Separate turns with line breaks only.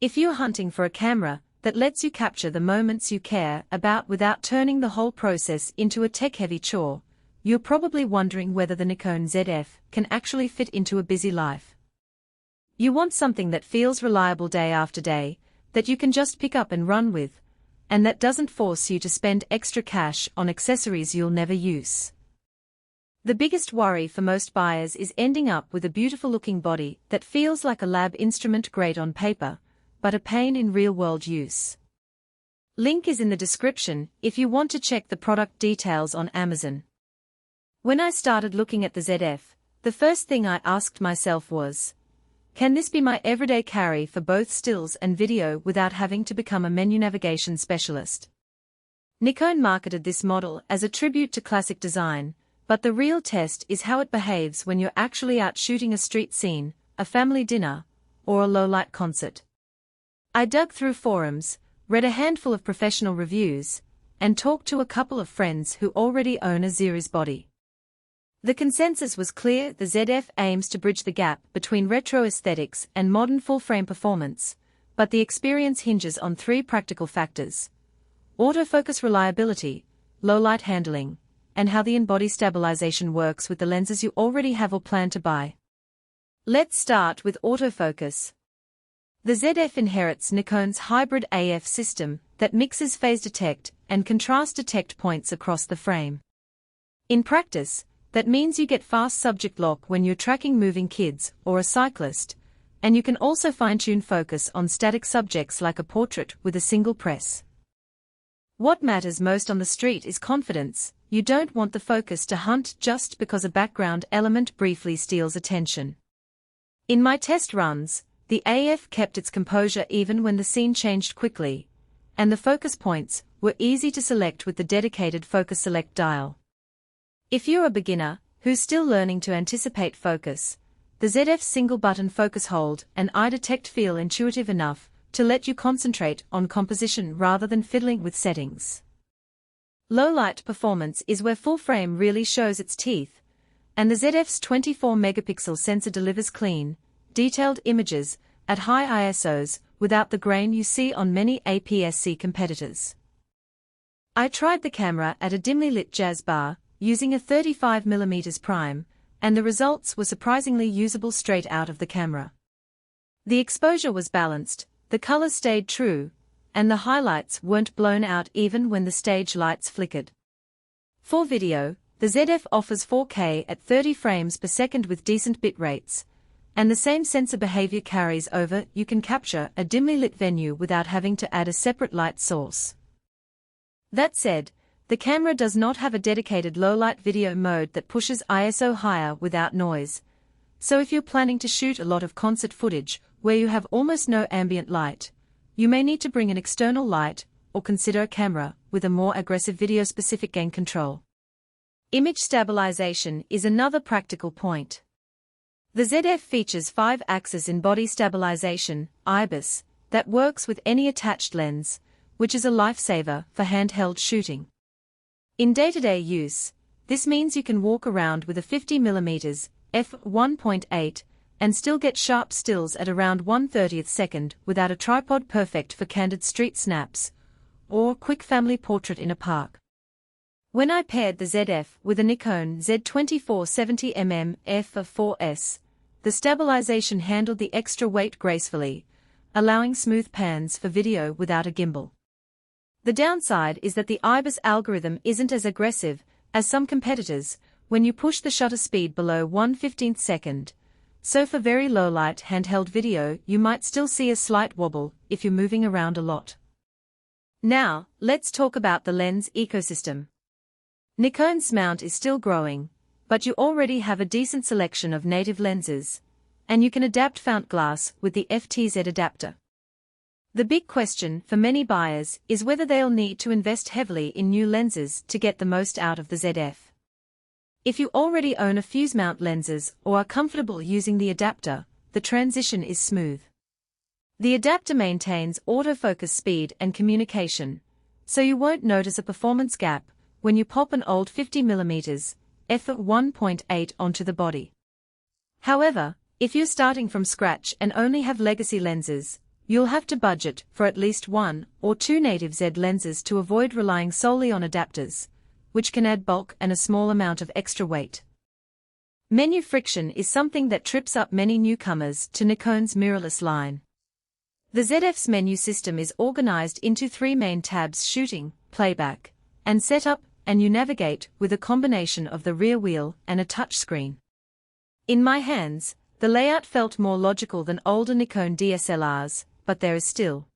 If you're hunting for a camera that lets you capture the moments you care about without turning the whole process into a tech-heavy chore, you're probably wondering whether the Nikon ZF can actually fit into a busy life. You want something that feels reliable day after day, that you can just pick up and run with, and that doesn't force you to spend extra cash on accessories you'll never use. The biggest worry for most buyers is ending up with a beautiful-looking body that feels like a lab instrument great on paper, but a pain in real-world use. Link is in the description if you want to check the product details on Amazon. When I started looking at the ZF, the first thing I asked myself was, can this be my everyday carry for both stills and video without having to become a menu navigation specialist? Nikon marketed this model as a tribute to classic design, but the real test is how it behaves when you're actually out shooting a street scene, a family dinner, or a low-light concert. I dug through forums, read a handful of professional reviews, and talked to a couple of friends who already own a series body. The consensus was clear: the ZF aims to bridge the gap between retro aesthetics and modern full-frame performance, but the experience hinges on three practical factors: autofocus reliability, low-light handling, and how the in-body stabilization works with the lenses you already have or plan to buy. Let's start with autofocus. The ZF inherits Nikon's hybrid AF system that mixes phase detect and contrast detect points across the frame. In practice, that means you get fast subject lock when you're tracking moving kids or a cyclist, and you can also fine-tune focus on static subjects like a portrait with a single press. What matters most on the street is confidence. You don't want the focus to hunt just because a background element briefly steals attention. In my test runs, the AF kept its composure even when the scene changed quickly, and the focus points were easy to select with the dedicated focus select dial. If you're a beginner who's still learning to anticipate focus, the ZF's single-button focus hold and eye detect feel intuitive enough to let you concentrate on composition rather than fiddling with settings. Low-light performance is where full-frame really shows its teeth, and the ZF's 24-megapixel sensor delivers clean, detailed images at high ISOs without the grain you see on many APS-C competitors. I tried the camera at a dimly lit jazz bar using a 35mm prime, and the results were surprisingly usable straight out of the camera. The exposure was balanced, the colors stayed true, and the highlights weren't blown out even when the stage lights flickered. For video, the ZF offers 4K at 30 frames per second with decent bit rates, and the same sensor behavior carries over. You can capture a dimly lit venue without having to add a separate light source. That said, the camera does not have a dedicated low-light video mode that pushes ISO higher without noise, so if you're planning to shoot a lot of concert footage where you have almost no ambient light, you may need to bring an external light or consider a camera with a more aggressive video-specific gain control. Image stabilization is another practical point. The ZF features 5-axis in-body stabilization, IBIS, that works with any attached lens, which is a lifesaver for handheld shooting. In day-to-day use, this means you can walk around with a 50mm f1.8 and still get sharp stills at around 1/30th second without a tripod, perfect for candid street snaps or quick family portrait in a park. When I paired the ZF with a Nikon Z2470mm f4S, the stabilization handled the extra weight gracefully, allowing smooth pans for video without a gimbal. The downside is that the IBIS algorithm isn't as aggressive as some competitors when you push the shutter speed below 1/15th second, so for very low-light handheld video you might still see a slight wobble if you're moving around a lot. Now, let's talk about the lens ecosystem. Nikon's mount is still growing, but you already have a decent selection of native lenses, and you can adapt fount glass with the FTZ adapter. The big question for many buyers is whether they'll need to invest heavily in new lenses to get the most out of the ZF. If you already own a fuse mount lenses or are comfortable using the adapter, the transition is smooth. The adapter maintains autofocus speed and communication, so you won't notice a performance gap when you pop an old 50mm f1.8 onto the body. However, if you're starting from scratch and only have legacy lenses, You'll have to budget for at least 1 or 2 native Z lenses to avoid relying solely on adapters, which can add bulk and a small amount of extra weight. Menu friction is something that trips up many newcomers to Nikon's mirrorless line. The ZF's menu system is organized into 3 main tabs: shooting, playback, and setup, and you navigate with a combination of the rear wheel and a touchscreen. In my hands, the layout felt more logical than older Nikon DSLRs, but there is still